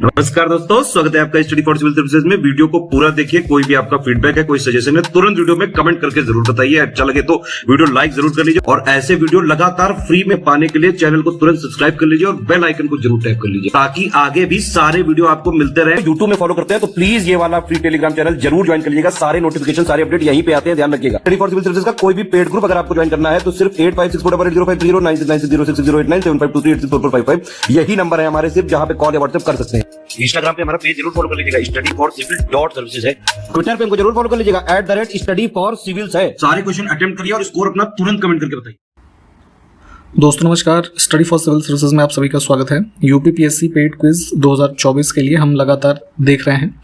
नमस्कार दोस्तों, स्वागत है आपका स्टडी फॉर सिविल सर्विसेज में। वीडियो को पूरा देखिए। कोई भी आपका फीडबैक है, कोई सजेशन है, तुरंत वीडियो में कमेंट करके जरूर बताइए। अच्छा लगे तो वीडियो लाइक जरूर कर लीजिए और ऐसे वीडियो लगातार फ्री में पाने के लिए चैनल को तुरंत सब्सक्राइब कर लीजिए और बेल आइकन को जरूर टैप कर लीजिए ताकि आगे भी सारे वीडियो आपको मिलते रहे। यूट्यूब में फॉलो करते हैं तो प्लीज ये वाला फ्री टेलीग्राम चैनल जरूर ज्वाइन कर लीजिएगा। सारे नोटिफिकेशन, सारे अपडेट यहीं पे आते हैं, ध्यान रखिएगा। स्टडी फॉर सिविल सर्विसेज का कोई भी पेड ग्रुप अगर आपको ज्वाइन करना है तो सिर्फ 856480560660897523864455 यही नंबर है हमारे, सिर्फ जहां पे कॉल या व्हाट्सएप कर सकते हैं। इंस्टाग्राम पे हमारा पेज जरूर फॉलो कर लीजिएगा, studyforcivil.services है। ट्विटर पे हमको जरूर फॉलो कर लीजिएगा, @studyforcivils है। सारे क्वेश्चन अटेम्प्ट करिए और स्कोर अपना तुरंत कमेंट करके बताइए। दोस्तों नमस्कार, स्टडी फॉर सिविल सर्विसेज में आप सभी का स्वागत है। यूपीपीएससी पेड क्विज 2024 के लिए हम लगातार देख रहे हैं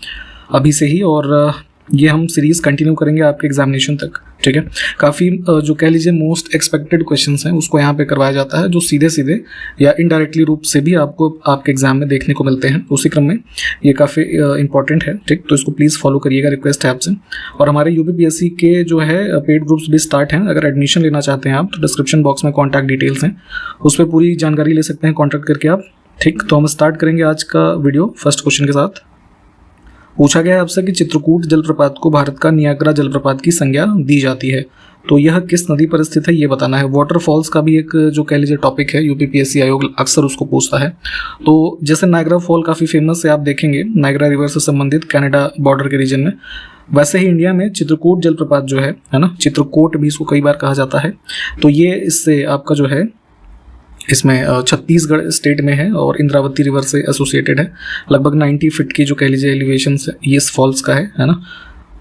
अभी से ही, और ये हम सीरीज़ कंटिन्यू करेंगे आपके एग्जामिनेशन तक। ठीक है, काफ़ी जो कह लीजिए मोस्ट एक्सपेक्टेड क्वेश्चंस हैं उसको यहाँ पे करवाया जाता है, जो सीधे सीधे या इनडायरेक्टली रूप से भी आपको आपके एग्जाम में देखने को मिलते हैं। उसी क्रम में ये काफ़ी इंपॉर्टेंट है। ठीक, तो इसको प्लीज़ फॉलो करिएगा, रिक्वेस्ट है आपसे। और हमारे यूपीपीएससी के जो है पेड ग्रुप्स भी स्टार्ट हैं। अगर एडमिशन लेना चाहते हैं आप तो डिस्क्रिप्शन बॉक्स में कॉन्टैक्ट डिटेल्स हैं, उस पर पूरी जानकारी ले सकते हैं कॉन्टैक्ट करके आप। ठीक, तो हम स्टार्ट करेंगे आज का वीडियो फर्स्ट क्वेश्चन के साथ। पूछा गया है आपसे कि चित्रकूट जलप्रपात को भारत का नियाग्रा जलप्रपात की संज्ञा दी जाती है, तो यह किस नदी पर स्थित है ये बताना है। वाटरफॉल्स का भी एक जो कह लीजिए टॉपिक है, यूपीपीएससी आयोग अक्सर उसको पूछता है। तो जैसे नायग्रा फॉल काफ़ी फेमस है, आप देखेंगे नायग्रा रिवर से संबंधित कनाडा बॉर्डर के रीजन में, वैसे ही इंडिया में चित्रकूट जलप्रपात जो है ना, चित्रकोट भी इसको कई बार कहा जाता है। तो ये इससे आपका जो है इसमें छत्तीसगढ़ स्टेट में है और इंद्रावती रिवर से एसोसिएटेड है। लगभग 90 फीट की जो कह लीजिए एलिवेशन ये इस फॉल्स का है ना।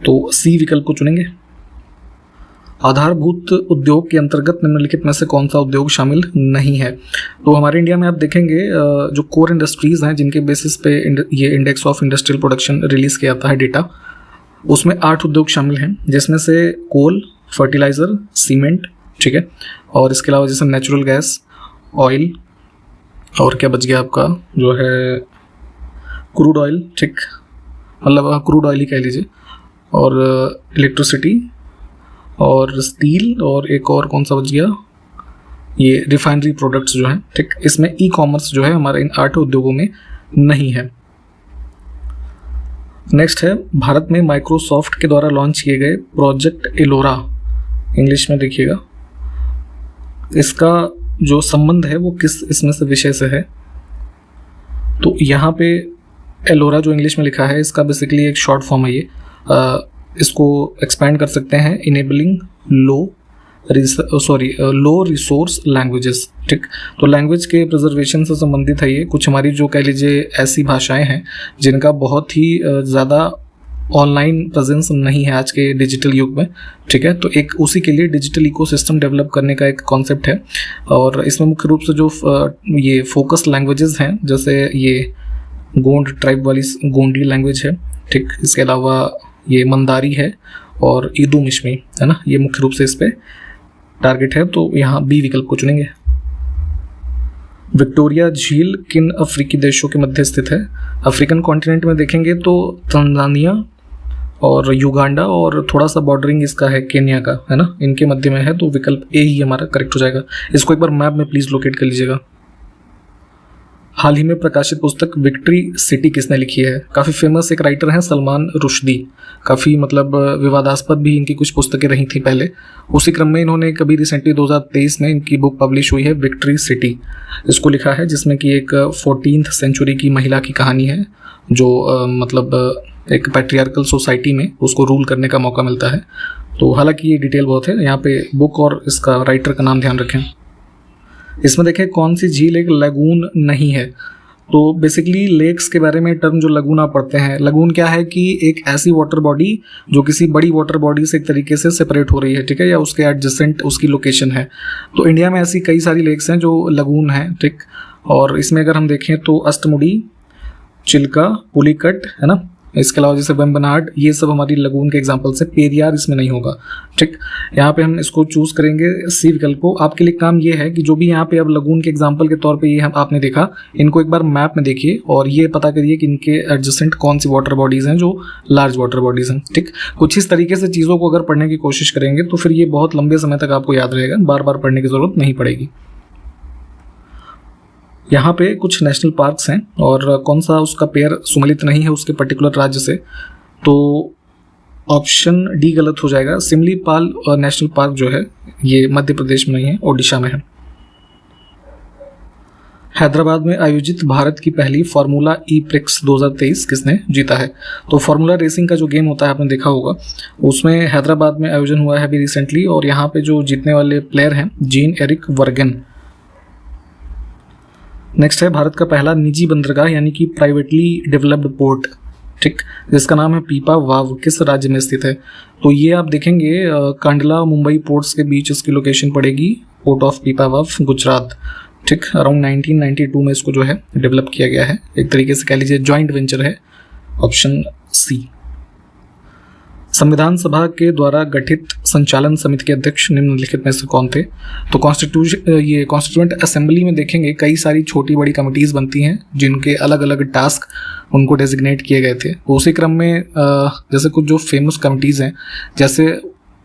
तो सी विकल्प को चुनेंगे। आधारभूत उद्योग के अंतर्गत निम्नलिखित में से कौन सा उद्योग शामिल नहीं है। तो हमारे इंडिया में आप देखेंगे जो कोर इंडस्ट्रीज़ हैं जिनके बेसिस पे ये index of industrial production release किया जाता है डेटा, उसमें 8 उद्योग शामिल हैं, जिसमें से कोल, फर्टिलाइज़र, सीमेंट, ठीक है, और इसके अलावा जैसे नेचुरल गैस, ऑयल, और क्या बच गया आपका जो है क्रूड ऑयल, ठीक, मतलब क्रूड ऑयल ही कह लीजिए, और इलेक्ट्रिसिटी और स्टील, और एक और कौन सा बच गया, ये रिफाइनरी प्रोडक्ट्स जो हैं। ठीक, इसमें ई कॉमर्स जो है हमारे इन 8 उद्योगों में नहीं है। नेक्स्ट है, भारत में माइक्रोसॉफ्ट के द्वारा लॉन्च किए गए प्रोजेक्ट एलोरा, इंग्लिश में देखिएगा, इसका जो संबंध है वो किस इसमें से विषय से है। तो यहाँ पे एलोरा जो इंग्लिश में लिखा है, इसका बेसिकली एक शॉर्ट फॉर्म है ये। इसको एक्सपैंड कर सकते हैं, इनेबलिंग लो रिसोर्स लैंग्वेजेस। ठीक, तो लैंग्वेज के प्रिजर्वेशन से संबंधित है ये। कुछ हमारी जो कह लीजिए ऐसी भाषाएं हैं जिनका बहुत ही ज़्यादा ऑनलाइन प्रेजेंस नहीं है आज के डिजिटल युग में। ठीक है, तो एक उसी के लिए डिजिटल इकोसिस्टम डेवलप करने का एक कॉन्सेप्ट है, और इसमें मुख्य रूप से जो ये फोकस लैंग्वेजेस हैं, जैसे ये गोंड ट्राइब वाली गोंडी लैंग्वेज है, ठीक, इसके अलावा ये मंदारी है और ईदू मिश्मी है ना, ये मुख्य रूप से इस पर टारगेट है। तो यहाँ बी विकल्प को चुनेंगे। विक्टोरिया झील किन अफ्रीकी देशों के मध्य स्थित है। अफ्रीकन कॉन्टिनेंट में देखेंगे तो तंजानिया और युगांडा, और थोड़ा सा बॉर्डरिंग इसका है केन्या का, है ना, इनके मध्य में है। तो विकल्प ए ही हमारा करेक्ट हो जाएगा। इसको एक बार मैप में प्लीज लोकेट कर लीजिएगा। हाल ही में प्रकाशित पुस्तक विक्ट्री सिटी किसने लिखी है। काफ़ी फेमस एक राइटर हैं सलमान रुश्दी, काफ़ी मतलब विवादास्पद भी इनकी कुछ पुस्तकें रही थी पहले। उसी क्रम में इन्होंने कभी रिसेंटली 2023 में इनकी बुक पब्लिश हुई है, विक्ट्री सिटी, इसको लिखा है, जिसमें कि एक 14th सेंचुरी की महिला की कहानी है जो मतलब एक पैट्रियार्कल सोसाइटी में उसको रूल करने का मौका मिलता है। तो हालांकि ये डिटेल बहुत है, यहाँ पे बुक और इसका राइटर का नाम ध्यान रखें। इसमें देखें कौन सी झील एक लगून नहीं है। तो बेसिकली लेक्स के बारे में टर्म जो लगून आप पढ़ते हैं, लगून क्या है कि एक ऐसी वाटर बॉडी जो किसी बड़ी वाटर बॉडी से एक तरीके से सेपरेट हो रही है, ठीक है, या उसके एडजेसेंट उसकी लोकेशन है। तो इंडिया में ऐसी कई सारी लेक्स हैं जो लगून हैं, ठीक, और इसमें अगर हम देखें तो अष्टमुडी, चिल्का, पुलिकट, है ना, इसके अलावा जैसे वेम्बनाड, ये सब हमारी लगून के एग्जांपल्स है। पेरियार इसमें नहीं होगा। ठीक, यहाँ पे हम इसको चूज करेंगे सी विकल्प को। आपके लिए काम ये है कि जो भी यहाँ पे अब लगून के एग्जांपल के तौर पे ये आपने देखा, इनको एक बार मैप में देखिए और ये पता करिए कि इनके एडजेसेंट कौन सी वाटर बॉडीज़ हैं जो लार्ज वाटर बॉडीज़ हैं। ठीक, कुछ इस तरीके से चीज़ों को अगर पढ़ने की कोशिश करेंगे तो फिर ये बहुत लंबे समय तक आपको याद रहेगा, बार बार पढ़ने की जरूरत नहीं पड़ेगी। यहाँ पे कुछ नेशनल पार्क्स हैं और कौन सा उसका पेयर सुमेलित नहीं है उसके पर्टिकुलर राज्य से, तो ऑप्शन डी गलत हो जाएगा। सिमलीपाल नेशनल पार्क जो है ये मध्य प्रदेश में नहीं है, ओडिशा में है। हैदराबाद में आयोजित भारत की पहली फार्मूला ई प्रिक्स 2023 किसने जीता है? तो फार्मूला रेसिंग का जो गेम होता है आपने देखा होगा, उसमें हैदराबाद में आयोजन हुआ है अभी रिसेंटली, और यहाँ पे जो जीतने वाले प्लेयर हैं जीन एरिक वर्गन। नेक्स्ट है भारत का पहला निजी बंदरगाह यानी कि प्राइवेटली डेवलप्ड पोर्ट, ठीक, जिसका नाम है पीपा वाव, किस राज्य में स्थित है? तो ये आप देखेंगे कांडला मुंबई पोर्ट्स के बीच इसकी लोकेशन पड़ेगी, पोर्ट ऑफ पीपा वाव, गुजरात, ठीक। अराउंड 1992 में इसको जो है डेवलप किया गया है, एक तरीके से कह लीजिए जॉइंट वेंचर है, ऑप्शन सी। संविधान सभा के द्वारा गठित संचालन समिति के अध्यक्ष निम्नलिखित में से कौन थे? तो कॉन्स्टिट्यूएंट असेंबली में देखेंगे कई सारी छोटी बड़ी कमिटीज़ बनती हैं जिनके अलग अलग टास्क उनको डेजिग्नेट किए गए थे। उसी क्रम में जैसे कुछ जो फेमस कमिटीज़ हैं, जैसे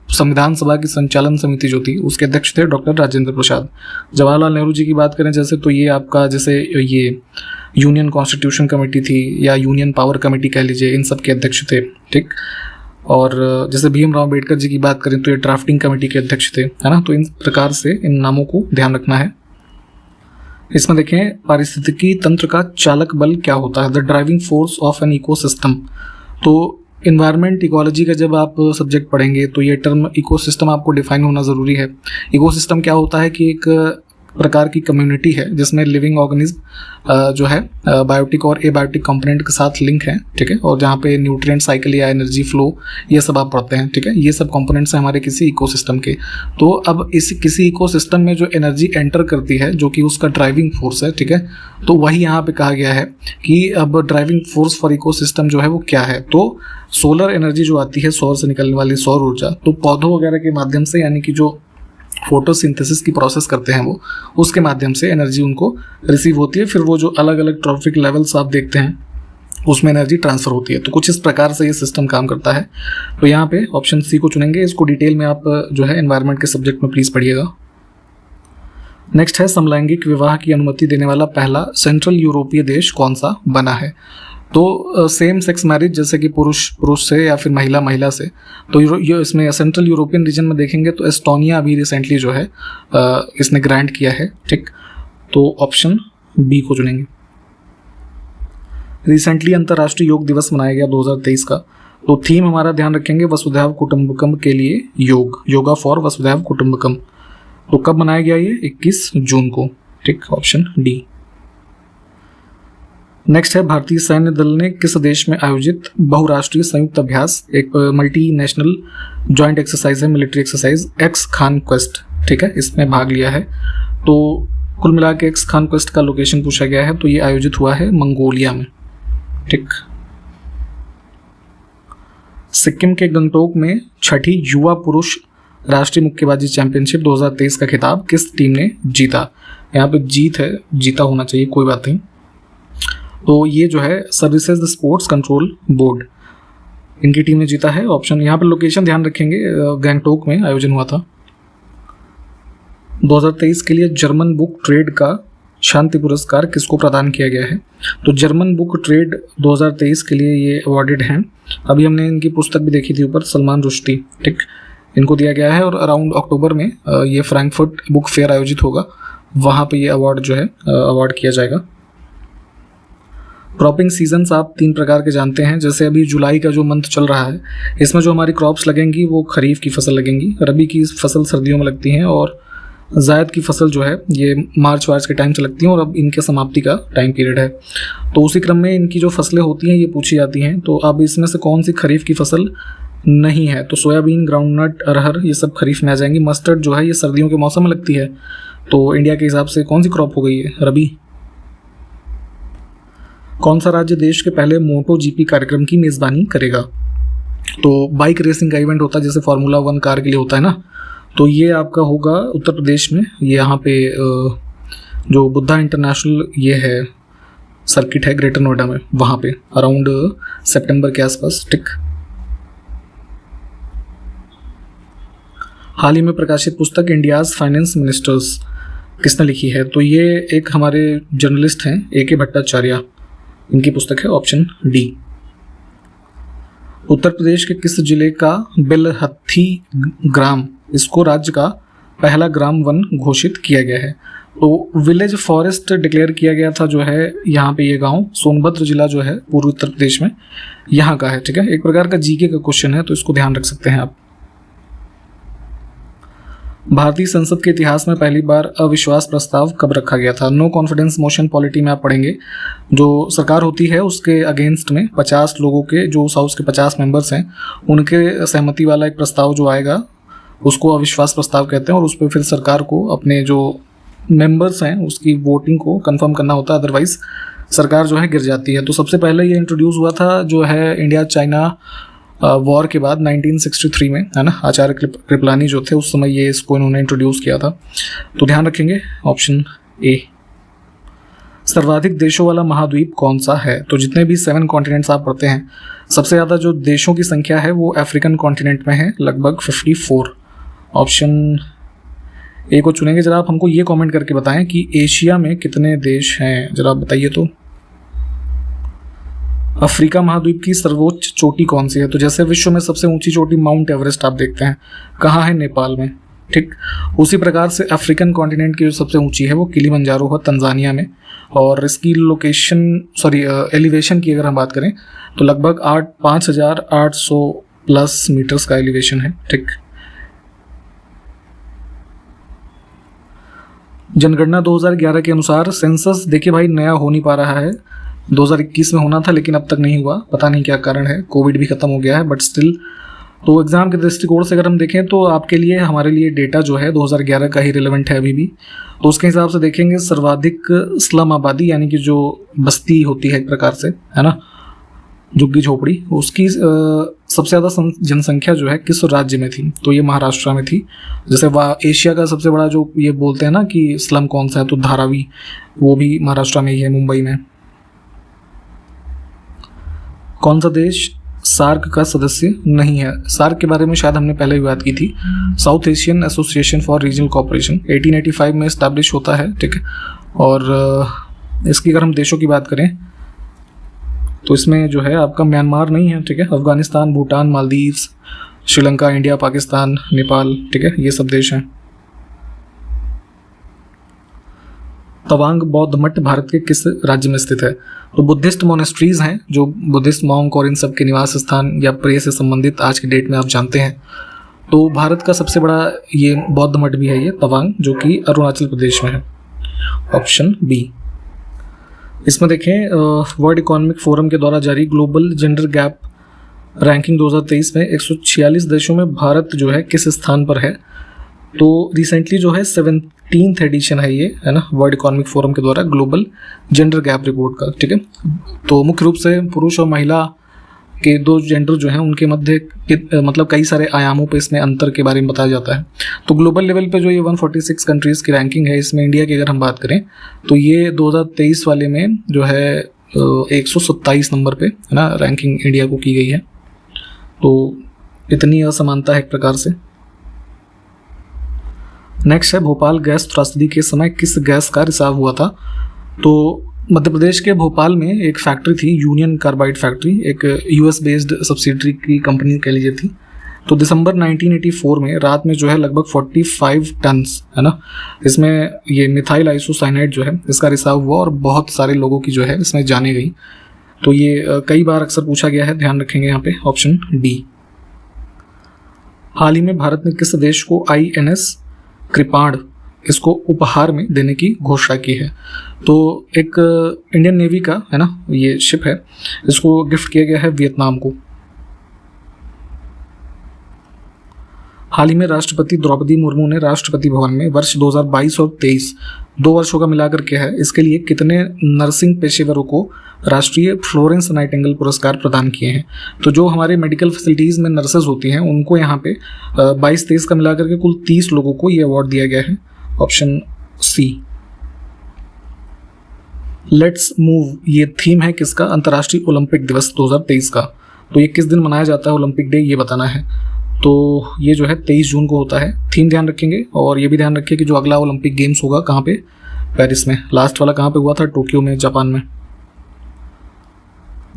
संविधान सभा की संचालन समिति जो थी उसके अध्यक्ष थे डॉक्टर राजेंद्र प्रसाद। जवाहरलाल नेहरू जी की बात करें जैसे, तो ये आपका जैसे ये यूनियन कॉन्स्टिट्यूशन कमेटी थी या यूनियन पावर कमेटी कह लीजिए, इन सब के अध्यक्ष थे, ठीक। और जैसे भीमराव अम्बेडकर जी की बात करें तो ये ड्राफ्टिंग कमेटी के अध्यक्ष थे, है ना। तो इन प्रकार से इन नामों को ध्यान रखना है। इसमें देखें पारिस्थितिकी तंत्र का चालक बल क्या होता है? The driving force of an ecosystem. तो इन्वायरमेंट इकोलॉजी का जब आप सब्जेक्ट पढ़ेंगे तो ये टर्म इकोसिस्टम आपको डिफाइन होना ज़रूरी है। इकोसिस्टम क्या होता है कि एक प्रकार की कम्युनिटी है जिसमें लिविंग ऑर्गेनिज्म जो है बायोटिक और एबायोटिक कंपोनेंट के साथ लिंक है, ठीक है, और जहाँ पे न्यूट्रिएंट साइकिल या एनर्जी फ्लो ये सब आप पढ़ते हैं, ठीक है। ये सब कंपोनेंट्स हैं हमारे किसी इकोसिस्टम के। तो अब इस किसी इकोसिस्टम में जो एनर्जी एंटर करती है जो कि उसका ड्राइविंग फोर्स है, ठीक है, तो वही यहाँ पे कहा गया है कि अब ड्राइविंग फोर्स फॉर इकोसिस्टम जो है वो क्या है? तो सोलर एनर्जी जो आती है, सौर से निकलने वाली सौर ऊर्जा, तो पौधों वगैरह के माध्यम से, यानी कि जो फोटोसिंथेसिस की प्रोसेस करते हैं वो, उसके माध्यम से एनर्जी उनको रिसीव होती है। फिर वो जो अलग अलग ट्रॉफिक लेवल्स आप देखते हैं उसमें एनर्जी ट्रांसफर होती है। तो कुछ इस प्रकार से ये सिस्टम काम करता है। तो यहाँ पे ऑप्शन सी को चुनेंगे। इसको डिटेल में आप जो है एनवायरनमेंट के सब्जेक्ट में प्लीज़ पढ़िएगा। नेक्स्ट है समलैंगिक विवाह की अनुमति देने वाला पहला सेंट्रल यूरोपीय देश कौन सा बना है? तो सेम सेक्स मैरिज जैसे कि पुरुष पुरुष से या फिर महिला महिला से, तो ये इसमें सेंट्रल यूरोपियन रीजन में देखेंगे तो एस्टोनिया अभी रिसेंटली जो है इसने ग्रांट किया है, ठीक। तो ऑप्शन बी को चुनेंगे। रिसेंटली अंतर्राष्ट्रीय योग दिवस मनाया गया 2023 का। तो थीम हमारा ध्यान रखेंगे वसुधैव कुटुंबकम के लिए योग, योगा फॉर वसुधैव कुटुंबकम। तो कब मनाया गया ये? 21 जून को, ठीक, ऑप्शन डी। नेक्स्ट है भारतीय सैन्य दल ने किस देश में आयोजित बहुराष्ट्रीय संयुक्त अभ्यास, एक मल्टी नेशनल जॉइंट एक्सरसाइज है, military exercise x Khan quest, ठीक है, इसमें भाग लिया है। तो कुल मिला के एक्स खान क्वेस्ट का लोकेशन पूछा गया है, तो ये आयोजित हुआ है मंगोलिया में, ठीक। सिक्किम के गंगटोक में छठी युवा पुरुष राष्ट्रीय मुक्केबाजी चैंपियनशिप 2023 का खिताब किस टीम ने जीता? यहाँ पे जीत है, जीता होना चाहिए, कोई बात नहीं। तो ये जो है सर्विसेज स्पोर्ट्स कंट्रोल बोर्ड, इनकी टीम ने जीता है। ऑप्शन यहाँ पर लोकेशन ध्यान रखेंगे, गैंगटोक में आयोजन हुआ था। 2023 के लिए जर्मन बुक ट्रेड का शांति पुरस्कार किसको प्रदान किया गया है? तो जर्मन बुक ट्रेड 2023 के लिए ये अवॉर्डेड हैं। अभी हमने इनकी पुस्तक भी देखी थी ऊपर, सलमान रुश्दी, ठीक, इनको दिया गया है। और अराउंड अक्टूबर में ये फ्रैंकफर्ट बुक फेयर आयोजित होगा, वहाँ पे ये अवार्ड जो है अवार्ड किया जाएगा। क्रॉपिंग सीजन्स आप 3 प्रकार के जानते हैं। जैसे अभी जुलाई का जो मंथ चल रहा है, इसमें जो हमारी क्रॉप्स लगेंगी वो खरीफ की फसल लगेंगी, रबी की फसल सर्दियों में लगती हैं, और जायद की फसल जो है ये मार्च वार्च के टाइम से लगती हैं, और अब इनके समाप्ति का टाइम पीरियड है। तो उसी क्रम में इनकी जो फसलें होती हैं ये पूछी जाती हैं। तो अब इसमें से कौन सी खरीफ की फसल नहीं है? तो सोयाबीन, ग्राउंडनट, अरहर ये सब खरीफ में आ जाएंगी। मस्टर्ड जो है ये सर्दियों के मौसम में लगती है। तो इंडिया के हिसाब से कौन सी क्रॉप हो गई है? रबी। कौन सा राज्य देश के पहले मोटो जीपी कार्यक्रम की मेज़बानी करेगा? तो बाइक रेसिंग का इवेंट होता है जैसे फार्मूला 1 कार के लिए होता है ना, तो ये आपका होगा उत्तर प्रदेश में। ये यहाँ पे जो बुद्धा इंटरनेशनल ये है सर्किट है ग्रेटर नोएडा में, वहाँ पे अराउंड सितंबर के आसपास, ठीक। हाल ही में प्रकाशित पुस्तक इंडियाज फाइनेंस मिनिस्टर्स किसने लिखी है? तो ये एक हमारे जर्नलिस्ट हैं A.K. भट्टाचार्य, इनकी पुस्तक है ऑप्शन डी। उत्तर प्रदेश के किस जिले का बेलहत्थी ग्राम, इसको राज्य का पहला ग्राम वन घोषित किया गया है? तो विलेज फॉरेस्ट डिक्लेयर किया गया था जो है यहाँ पे, ये गांव सोनभद्र जिला जो है पूर्वी उत्तर प्रदेश में, यहाँ का है। ठीक है, एक प्रकार का जीके का क्वेश्चन है, तो इसको ध्यान रख सकते हैं आप। भारतीय संसद के इतिहास में पहली बार अविश्वास प्रस्ताव कब रखा गया था? नो कॉन्फिडेंस मोशन पॉलिटी में आप पढ़ेंगे, जो सरकार होती है उसके अगेंस्ट में 50 लोगों के, जो उस हाउस के 50 मेंबर्स हैं, उनके सहमति वाला एक प्रस्ताव जो आएगा उसको अविश्वास प्रस्ताव कहते हैं, और उस पर फिर सरकार को अपने जो मेंबर्स हैं उसकी वोटिंग को कंफर्म करना होता है, अदरवाइज सरकार जो है गिर जाती है। तो सबसे पहले ये इंट्रोड्यूस हुआ था जो है इंडिया चाइना वॉर के बाद 1963 में, है ना। आचार्य कृपलानी जो थे उस समय ये इसको इन्होंने इंट्रोड्यूस किया था, तो ध्यान रखेंगे ऑप्शन ए। सर्वाधिक देशों वाला महाद्वीप कौन सा है? तो जितने भी 7 कॉन्टिनेंट्स आप पढ़ते हैं, सबसे ज़्यादा जो देशों की संख्या है वो अफ्रीकन कॉन्टिनेंट में है, लगभग 54। ऑप्शन ए को चुनेंगे। जरा आप हमको ये कमेंट करके बताएं कि एशिया में कितने देश हैं, जरा आप बताइए। तो अफ्रीका महाद्वीप की सर्वोच्च चोटी कौन सी है? तो जैसे विश्व में सबसे ऊंची चोटी माउंट एवरेस्ट आप देखते हैं, कहाँ है? नेपाल में। ठीक, उसी प्रकार से अफ्रीकन कॉन्टिनेंट की जो सबसे ऊंची है वो किलिमंजारो है, तंजानिया में, और इसकी एलिवेशन की अगर हम बात करें तो लगभग 5,800 प्लस मीटर्स का एलिवेशन है। ठीक, जनगणना 2011 के अनुसार सेंसस, देखिए भाई नया हो नहीं पा रहा है, 2021 में होना था लेकिन अब तक नहीं हुआ, पता नहीं क्या कारण है, कोविड भी खत्म हो गया है, बट स्टिल। तो एग्जाम के दृष्टिकोण से अगर हम देखें तो आपके लिए, हमारे लिए डेटा जो है 2011 का ही रिलेवेंट है अभी भी। तो उसके हिसाब से देखेंगे सर्वाधिक स्लम आबादी, यानी कि जो बस्ती होती है एक प्रकार से, है ना, झुग्गी झोपड़ी, उसकी सबसे ज़्यादा जनसंख्या जो है किस राज्य में थी? तो ये महाराष्ट्र में थी। जैसे एशिया का सबसे बड़ा जो ये बोलते हैं ना कि स्लम कौन सा है, तो धारावी, वो भी महाराष्ट्र में ही है, मुंबई में। कौन सा देश सार्क का सदस्य नहीं है? सार्क के बारे में शायद हमने पहले भी बात की थी, south Asian association for regional cooperation, 1885 में इस्टेब्लिश होता है। ठीक है, और इसकी अगर हम देशों की बात करें तो इसमें जो है आपका म्यांमार नहीं है। ठीक है, अफगानिस्तान, भूटान, मालदीव्स, श्रीलंका, इंडिया, पाकिस्तान, नेपाल, ठीक है, ये सब देश हैं। तवांग बौद्ध मठ भारत के किस राज्य में स्थित है? तो बुद्धिस्ट मोनेस्ट्रीज हैं, जो बुद्धिस्ट मॉन्क और इन सब के निवास स्थान या प्रे से संबंधित आज की डेट में आप जानते हैं। तो भारत का सबसे बड़ा ये बौद्ध मठ भी है, ये तवांग, जो कि अरुणाचल प्रदेश में है। Option B. इसमें देखें वर्ल्ड इकोनॉमिक फोरम के द्वारा जारी ग्लोबल जेंडर गैप रैंकिंग 2023 में 146 देशों में भारत जो है किस स्थान पर है? तो रिसेंटली जो है 17th एडिशन है ये, है ना, वर्ल्ड इकोनॉमिक फोरम के द्वारा ग्लोबल जेंडर गैप रिपोर्ट का। ठीक है, तो मुख्य रूप से पुरुष और महिला के दो जेंडर जो हैं उनके मध्य मतलब कई सारे आयामों पे इसमें अंतर के बारे में बताया जाता है। तो ग्लोबल लेवल पे जो ये 146 कंट्रीज़ की रैंकिंग है, इसमें इंडिया की अगर हम बात करें तो ये 2023 वाले में जो है 127 नंबर पे, है ना, रैंकिंग इंडिया को की गई है। तो इतनी असमानता है एक प्रकार से। नेक्स्ट है भोपाल गैस त्रासदी के समय किस गैस का रिसाव हुआ था? तो मध्य प्रदेश के भोपाल में एक फैक्ट्री थी, यूनियन कार्बाइड फैक्ट्री, एक यूएस बेस्ड सब्सिडरी की कंपनी कह लीजिए थी। तो दिसंबर 1984 में रात में जो है लगभग 45 टन्स, है ना, इसमें ये मिथाइल आइसोसाइनाइड जो है इसका रिसाव हुआ और बहुत सारे लोगों की जो है इसमें जाने गई। तो ये कई बार अक्सर पूछा गया है, ध्यान रखेंगे यहाँ पे ऑप्शन डी। हाल ही में भारत ने किस देश को INS कृपाण इसको उपहार में देने की घोषणा की है? तो एक इंडियन नेवी का, है ना, ये शिप है, इसको गिफ्ट किया गया है वियतनाम को। हाल ही में राष्ट्रपति द्रौपदी मुर्मू ने राष्ट्रपति भवन में वर्ष 2022 और 23 2 वर्षों का मिलाकर के है, इसके लिए कितने नर्सिंग पेशेवरों को राष्ट्रीय फ्लोरेंस नाइटिंगेल पुरस्कार प्रदान किए हैं? तो जो हमारे मेडिकल फैसिलिटीज़ में नर्सेज होती हैं उनको यहाँ पे 22-23 का मिलाकर के कुल 30 लोगों को ये अवार्ड दिया गया है। Option C. लेट्स मूव ये थीम है किसका? अंतर्राष्ट्रीय ओलंपिक दिवस 2023 का। तो ये किस दिन मनाया जाता है ओलंपिक डे, ये बताना है। तो ये जो है 23 जून को होता है। थीम ध्यान रखेंगे और ये भी ध्यान रखिए कि जो अगला ओलंपिक गेम्स होगा कहाँ पे, पेरिस में। लास्ट वाला कहाँ पे हुआ था, टोक्यो में, जापान में।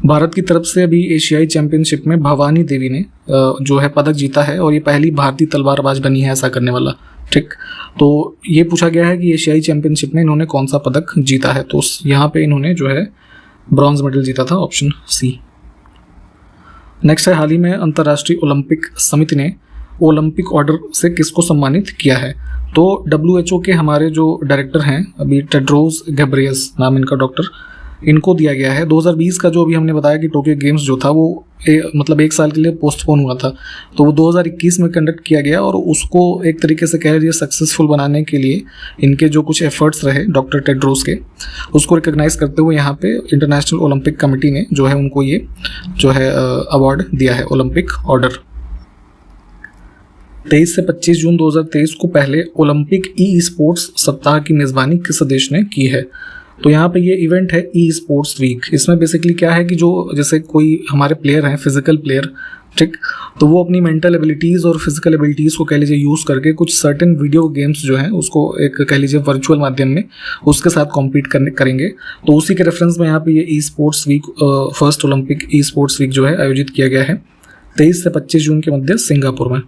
भारत की तरफ से अभी एशियाई चैंपियनशिप में भवानी देवी ने जो है पदक जीता है और ये पहली भारतीय तलवारबाज बनी है ऐसा करने वाला। ठीक, तो ये पूछा गया है कि एशियाई चैंपियनशिप में इन्होंने कौन सा पदक जीता है, तो यहाँ पे इन्होंने जो है ब्रॉन्ज मेडल जीता था, ऑप्शन सी। नेक्स्ट है, हाल ही में अंतर्राष्ट्रीय ओलंपिक समिति ने ओलंपिक ऑर्डर से किसको सम्मानित किया है। तो WHO के हमारे जो डायरेक्टर हैं अभी, टेड्रोस घेब्रेयेसस नाम इनका डॉक्टर, इनको दिया गया है। 2020 का जो अभी हमने बताया कि टोक्यो गेम्स जो था वो मतलब 1 साल के लिए पोस्टपोन हुआ था, तो वो 2021 में कंडक्ट किया गया और उसको एक तरीके से कह लीजिए सक्सेसफुल बनाने के लिए इनके जो कुछ एफर्ट्स रहे डॉक्टर टेड्रोस के, उसको रिकॉग्नाइज करते हुए यहाँ पे इंटरनेशनल ओलंपिक कमेटी ने जो है उनको ये जो है अवार्ड दिया है, ओलंपिक ऑर्डर। 23 से 25 जून 2023 को पहले ओलंपिक ई स्पोर्ट्स सप्ताह की मेज़बानी किस देश ने की है। तो यहाँ पे ये इवेंट है ई स्पोर्ट्स वीक। इसमें बेसिकली क्या है कि जो जैसे कोई हमारे प्लेयर हैं, फिजिकल प्लेयर, ठीक, तो वो अपनी मेंटल एबिलिटीज़ और फिजिकल एबिलिटीज़ को कह लीजिए यूज़ करके कुछ सर्टेन वीडियो गेम्स जो हैं उसको एक कह लीजिए वर्चुअल माध्यम में उसके साथ कॉम्पीट करेंगे। तो उसी के रेफरेंस में यहाँ पे ये esports week, first Olympic esports week जो है आयोजित किया गया है 23 से 25 जून के मध्य सिंगापुर में।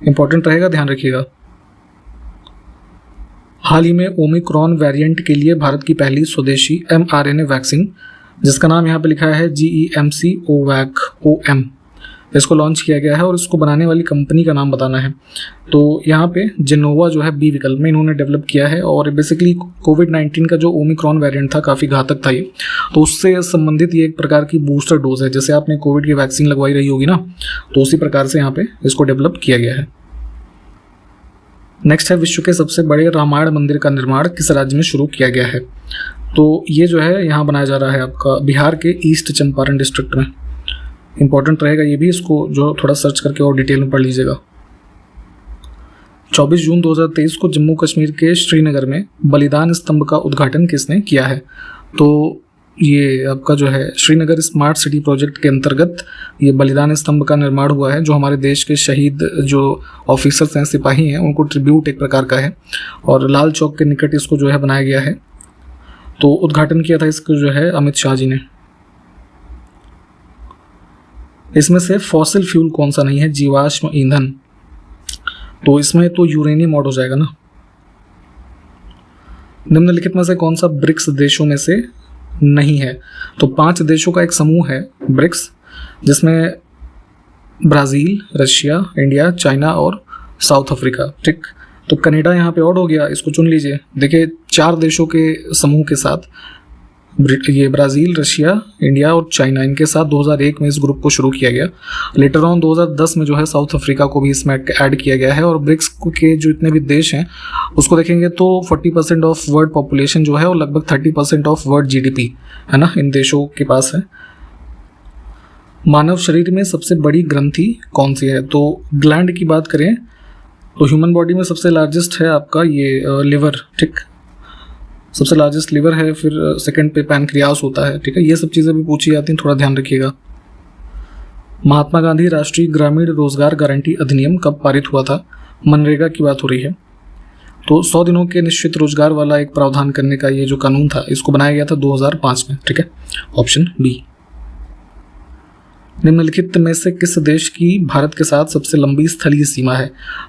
इंपॉर्टेंट रहेगा, ध्यान रखिएगा। हाल ही में ओमिक्रॉन वेरिएंट के लिए भारत की पहली स्वदेशी mRNA वैक्सीन, जिसका नाम यहाँ पे लिखा है GEMC-OVAC-OM, इसको लॉन्च किया गया है और इसको बनाने वाली कंपनी का नाम बताना है। तो यहाँ पे जेनोवा जो है बी विकल्प में इन्होंने डेवलप किया है और बेसिकली कोविड-19 का जो ओमिक्रॉन वेरिएंट था काफ़ी घातक था ये, तो उससे संबंधित ये एक प्रकार की बूस्टर डोज है। जैसे आपने कोविड की वैक्सीन लगवाई रही होगी ना, तो उसी प्रकार से यहाँ पे इसको डेवलप किया गया है। नेक्स्ट है, विश्व के सबसे बड़े रामायण मंदिर का निर्माण किस राज्य में शुरू किया गया है। तो ये जो है यहाँ बनाया जा रहा है आपका बिहार के ईस्ट चंपारण डिस्ट्रिक्ट में। इंपॉर्टेंट रहेगा ये भी, इसको जो थोड़ा सर्च करके और डिटेल में पढ़ लीजिएगा। 24 जून 2023 को जम्मू कश्मीर के श्रीनगर में बलिदान स्तंभ का उद्घाटन किसने किया है। तो ये आपका जो है श्रीनगर स्मार्ट सिटी प्रोजेक्ट के अंतर्गत ये बलिदान स्तंभ का निर्माण हुआ है, जो हमारे देश के शहीद जो ऑफिसर्स हैं, सिपाही हैं, उनको ट्रिब्यूट एक प्रकार का है और लाल चौक के निकट इसको जो है बनाया गया है। तो उद्घाटन किया था इसको जो है अमित शाह जी ने। इसमें से फॉसिल फ्यूल कौन सा नहीं है, जीवाश्म ईंधन, तो इसमें तो यूरेनियम ऐड हो जाएगा ना। निम्नलिखित में से कौन सा ब्रिक्स देशों में से नहीं है। तो 5 देशों का एक समूह है ब्रिक्स, जिसमें ब्राज़ील, रशिया, इंडिया, चाइना और साउथ अफ्रीका। ठीक, तो कनाडा यहाँ पे ऐड हो गया, इसको चुन लीजिए। देखिए 4 देशों के समूह के साथ ये ब्राज़ील, रशिया, इंडिया और चाइना, इनके साथ 2001 में इस ग्रुप को शुरू किया गया। लेटर ऑन 2010 में जो है साउथ अफ्रीका को भी इसमें ऐड किया गया है। और ब्रिक्स के जो इतने भी देश हैं उसको देखेंगे तो 40% ऑफ वर्ल्ड पॉपुलेशन जो है और लगभग 30% ऑफ वर्ल्ड GDP है ना, इन देशों के पास है। मानव शरीर में सबसे बड़ी ग्रंथि कौन सी है। तो ग्लैंड की बात करें तो ह्यूमन बॉडी में सबसे लार्जेस्ट है आपका ये लिवर। ठीक, सबसे लार्जेस्ट लिवर है, फिर सेकंड पे पैनक्रियास होता है। ठीक है, ये सब चीज़ें भी पूछी जाती हैं, थोड़ा ध्यान रखिएगा। महात्मा गांधी राष्ट्रीय ग्रामीण रोजगार गारंटी अधिनियम कब पारित हुआ था। मनरेगा की बात हो रही है। तो 100 दिनों के निश्चित रोजगार वाला एक प्रावधान करने का ये जो कानून था, इसको बनाया गया था 2005 में। ठीक है, ऑप्शन बी। निम्नलिखित में से किस देश की भारत के साथ सबसे लंबी स्थलीय सीमा है।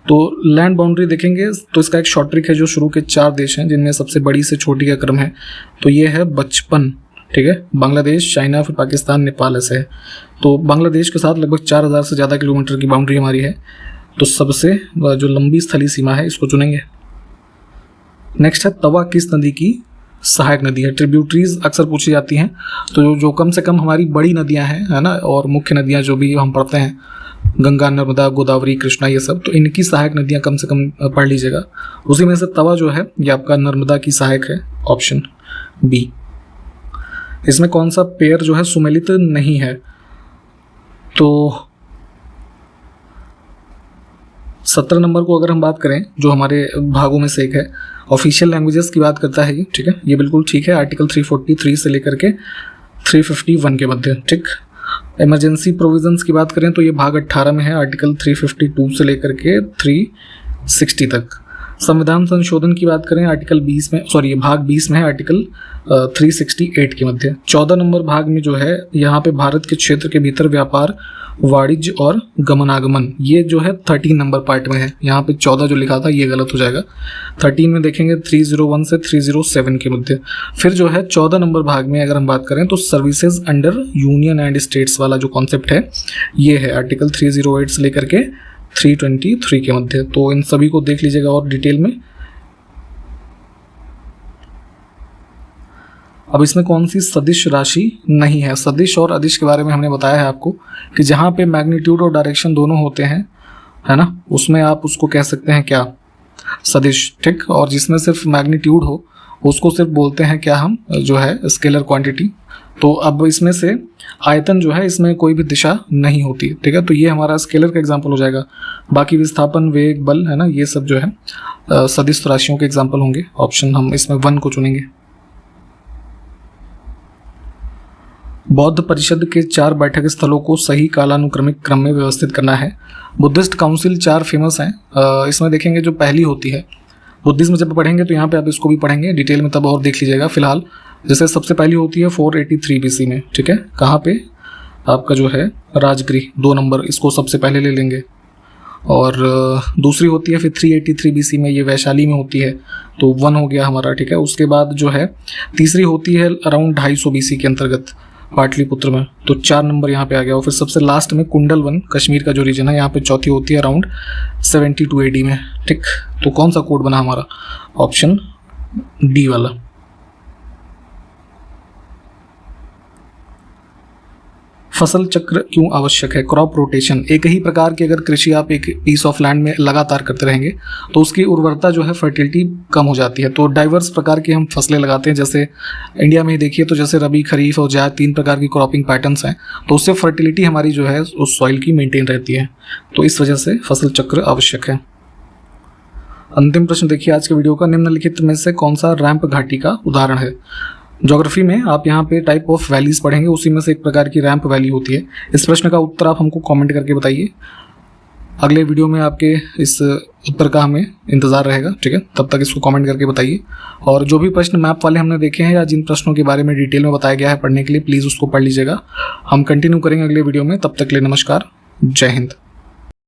तो लैंड बाउंड्री देखेंगे तो इसका एक शॉर्ट ट्रिक है, जो शुरू के 4 देश हैं जिनमें सबसे बड़ी से छोटी का क्रम है। तो ये है 55। ठीक है, बांग्लादेश, चाइना, फिर पाकिस्तान, नेपाल ऐसे है। तो बांग्लादेश के साथ लगभग 4000 से ज़्यादा किलोमीटर की बाउंड्री हमारी है। तो सबसे जो लंबी स्थलीय सीमा है इसको चुनेंगे। नेक्स्ट है, तवा किस नदी की सहायक नदी है। ट्रिब्यूटरीज अक्सर पूछी जाती हैं, तो जो कम से कम हमारी बड़ी नदियां हैं, है ना, और मुख्य नदियां जो भी हम पढ़ते हैं, गंगा, नर्मदा, गोदावरी, कृष्णा, ये सब, तो इनकी सहायक नदियां कम से कम पढ़ लीजिएगा। उसी में से तवा जो है ये आपका नर्मदा की सहायक है, ऑप्शन बी। इसमें कौन सा पेयर जो है सुमेलित नहीं है। तो 17 नंबर को अगर हम बात करें, जो हमारे भागों में से एक है, ऑफिशियल लैंग्वेजेस की बात करता है ये। ठीक है, ये बिल्कुल ठीक है, आर्टिकल 343 से लेकर के 351 के मध्य। ठीक, इमरजेंसी प्रोविजंस की बात करें तो ये भाग 18 में है, आर्टिकल 352 से लेकर के 360 तक। संविधान संशोधन की बात करें आर्टिकल 20 में, सॉरी ये भाग 20 में है, आर्टिकल 368 के मध्य। 14 नंबर भाग में जो है यहाँ पे भारत के क्षेत्र के भीतर व्यापार, वाणिज्य और गमनागमन, ये जो है 13 नंबर पार्ट में है। यहाँ पे 14 जो लिखा था ये गलत हो जाएगा। 13 में देखेंगे 301 से 307 के मध्य। फिर जो है 14 नंबर भाग में अगर हम बात करें तो services under union and states वाला जो कॉन्सेप्ट है ये है आर्टिकल 308 से लेकर के 323 के मध्य। तो इन सभी को देख लीजिएगा और डिटेल में। अब इसमें कौन सी सदिश राशि नहीं है? सदिश और अदिश के बारे में हमने बताया है आपको कि जहाँ पे मैग्नीट्यूड और डायरेक्शन दोनों होते हैं, है ना, उसमें आप उसको कह सकते हैं क्या? सदिश, ठीक। और जिसमें सिर्फ मैग्नीट्यूड हो उसको सिर्फ बोलते हैं क्या हम, जो है स्केलर क्वांटिटी। तो अब इसमें से आयतन जो है इसमें कोई भी दिशा नहीं होती, ठीक है, तो ये हमारा स्केलर का एग्जाम्पल हो जाएगा। बाकी विस्थापन, वेग, बल, है ना, ये सब जो है सदिश राशियों के एग्जाम्पल होंगे। ऑप्शन हम इसमें 1 को चुनेंगे। बौद्ध परिषद के 4 बैठक स्थलों को सही कालानुक्रमिक क्रम में व्यवस्थित करना है। बुद्धिस्ट काउंसिल 4 फेमस हैं। इसमें देखेंगे जो पहली होती है, बुद्धिज्म जब पढ़ेंगे तो यहाँ पे आप इसको भी पढ़ेंगे डिटेल में, तब और देख लीजिएगा। फिलहाल जैसे सबसे पहली होती है 483 BC में, ठीक है, कहाँ पे? आपका जो है राजगृह, 2 नंबर, इसको सबसे पहले ले लेंगे। और दूसरी होती है फिर 383 BC में, ये वैशाली में होती है, तो 1 हो गया हमारा, ठीक है। उसके बाद जो है तीसरी होती है अराउंड 250 BC के अंतर्गत पाटलिपुत्र में, तो 4 नंबर यहाँ पे आ गया। और फिर सबसे लास्ट में कुंडलवन, कश्मीर का जो रीजन है, यहाँ पे चौथी होती है अराउंड 72 AD में, ठीक। तो कौन सा कोड बना हमारा? ऑप्शन डी वाला। फसल चक्र क्यों आवश्यक है? क्रॉप रोटेशन, एक ही प्रकार की अगर कृषि आप एक पीस ऑफ लैंड में लगातार करते रहेंगे तो उसकी उर्वरता जो है, फर्टिलिटी कम हो जाती है। तो डाइवर्स प्रकार की हम फसलें लगाते हैं, जैसे इंडिया में ही देखिए तो जैसे रबी, खरीफ और जायद 3 प्रकार की क्रॉपिंग पैटर्न्स हैं, तो उससे फर्टिलिटी हमारी जो है उस सॉइल की मेंटेन रहती है। तो इस वजह से फसल चक्र आवश्यक है। अंतिम प्रश्न देखिए आज के वीडियो का, निम्नलिखित में से कौन सा रैंप घाटी का उदाहरण है? ज्योग्राफी में आप यहाँ पे टाइप ऑफ वैलीज पढ़ेंगे, उसी में से एक प्रकार की रैंप वैली होती है। इस प्रश्न का उत्तर आप हमको कमेंट करके बताइए। अगले वीडियो में आपके इस उत्तर का हमें इंतज़ार रहेगा, ठीक है। तब तक इसको कमेंट करके बताइए। और जो भी प्रश्न मैप वाले हमने देखे हैं या जिन प्रश्नों के बारे में डिटेल में बताया गया है पढ़ने के लिए, प्लीज़ उसको पढ़ लीजिएगा। हम कंटिन्यू करेंगे अगले वीडियो में। तब तक के लिए नमस्कार, जय हिंद।